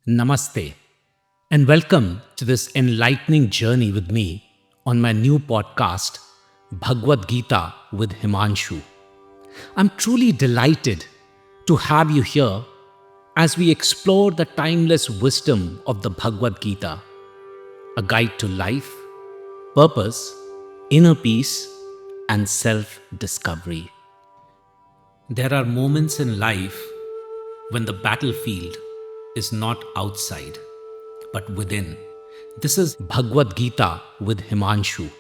Namaste, and welcome to this enlightening journey with me on my new podcast, Bhagavad Gita with Himanshu. I'm truly delighted to have you here as we explore the timeless wisdom of the Bhagavad Gita, a guide to life, purpose, inner peace, and self-discovery. There are moments in life when the battlefield is not outside, but within. This is Bhagavad Gita with Himanshu,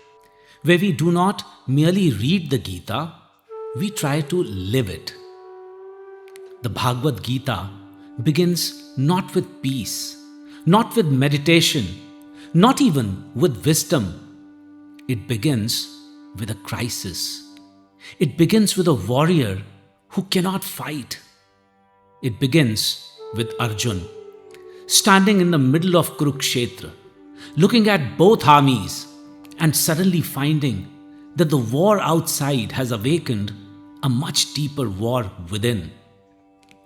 where we do not merely read the Gita, we try to live it. The Bhagavad Gita begins not with peace, not with meditation, not even with wisdom. It begins with a crisis. It begins with a warrior who cannot fight. It begins with Arjuna, standing in the middle of Kurukshetra, looking at both armies and suddenly finding that the war outside has awakened a much deeper war within.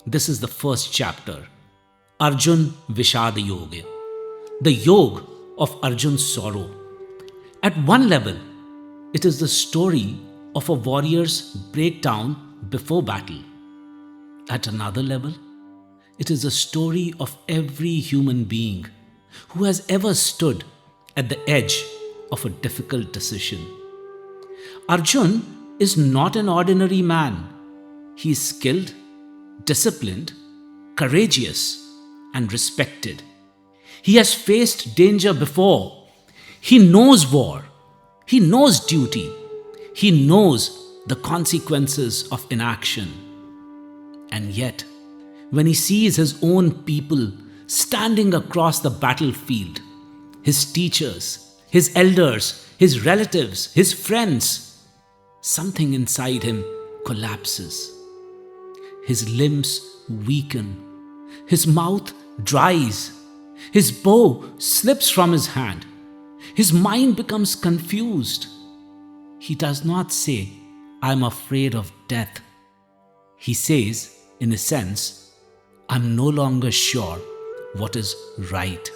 This is the first chapter, Arjuna Vishada Yoga, the yoga of Arjun's sorrow. At one level, it is the story of a warrior's breakdown before battle. At another level, it is a story of every human being who has ever stood at the edge of a difficult decision. Arjuna is not an ordinary man. He is skilled, disciplined, courageous, and respected. He has faced danger before. He knows war. He knows duty. He knows the consequences of inaction. And yet, when he sees his own people standing across the battlefield, his teachers, his elders, his relatives, his friends, something inside him collapses. His limbs weaken, his mouth dries, his bow slips from his hand, his mind becomes confused. He does not say, "I'm afraid of death." He says, in a sense, "I'm no longer sure what is right."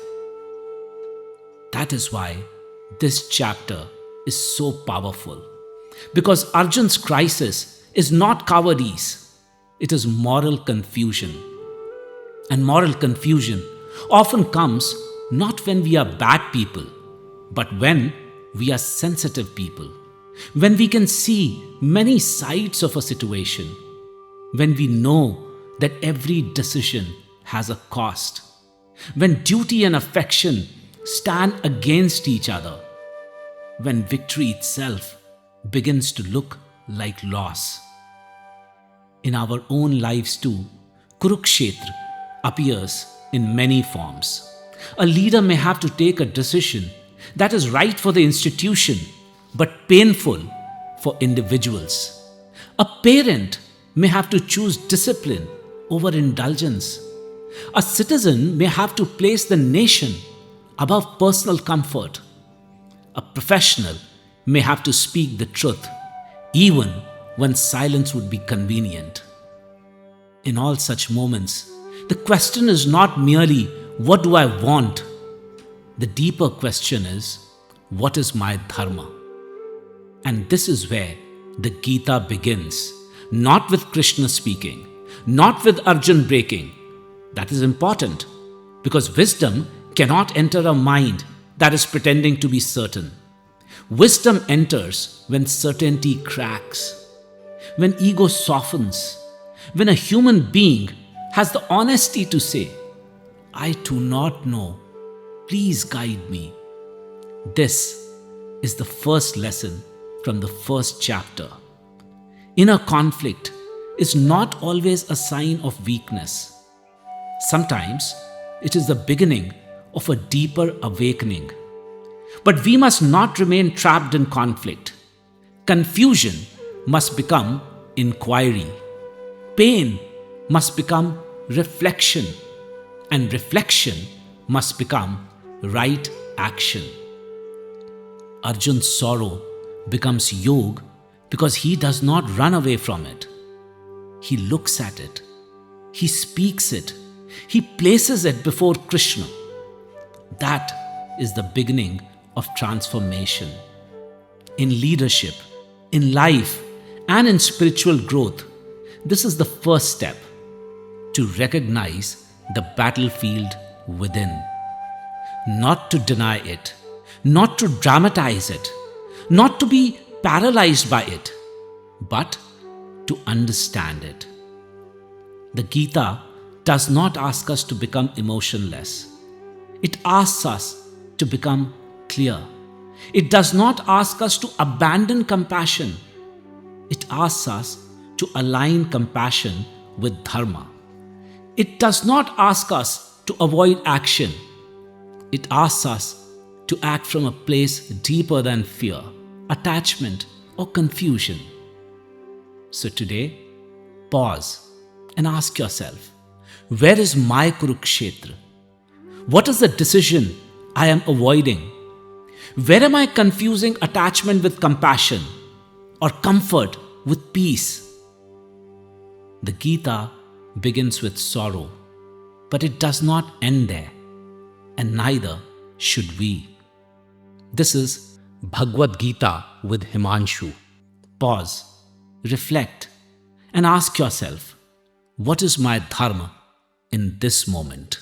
That is why this chapter is so powerful. Because Arjun's crisis is not cowardice, it is moral confusion. And moral confusion often comes not when we are bad people, but when we are sensitive people. When we can see many sides of a situation. When we know that every decision has a cost. When duty and affection stand against each other. When victory itself begins to look like loss. In our own lives too, Kurukshetra appears in many forms. A leader may have to take a decision that is right for the institution, but painful for individuals. A parent may have to choose discipline over indulgence. A citizen may have to place the nation above personal comfort. A professional may have to speak the truth, even when silence would be convenient. In all such moments, the question is not merely, what do I want? The deeper question is, what is my Dharma? And this is where the Gita begins, not with Krishna speaking, not with Arjuna breaking. That is important, because wisdom cannot enter a mind that is pretending to be certain. Wisdom enters when certainty cracks, when ego softens, when a human being has the honesty to say, "I do not know, please guide me." This is the first lesson from the first chapter. Inner conflict is not always a sign of weakness. Sometimes it is the beginning of a deeper awakening. But we must not remain trapped in conflict. Confusion must become inquiry. Pain must become reflection. And reflection must become right action. Arjun's sorrow becomes yoga because he does not run away from it. He looks at it. He speaks it. he places it before Krishna. That is the beginning of transformation. In leadership, in life, and in spiritual growth, this is the first step, to recognize the battlefield within. Not to deny it, not to dramatize it, not to be paralyzed by it, but to understand it. The Gita does not ask us to become emotionless. It asks us to become clear. It does not ask us to abandon compassion. It asks us to align compassion with Dharma. It does not ask us to avoid action. It asks us to act from a place deeper than fear, attachment, or confusion. So today, pause and ask yourself, where is my Kurukshetra? What is the decision I am avoiding? Where am I confusing attachment with compassion or comfort with peace? The Gita begins with sorrow, but it does not end there, and neither should we. This is Bhagavad Gita with Himanshu. Pause, reflect, and ask yourself, what is my Dharma in this moment?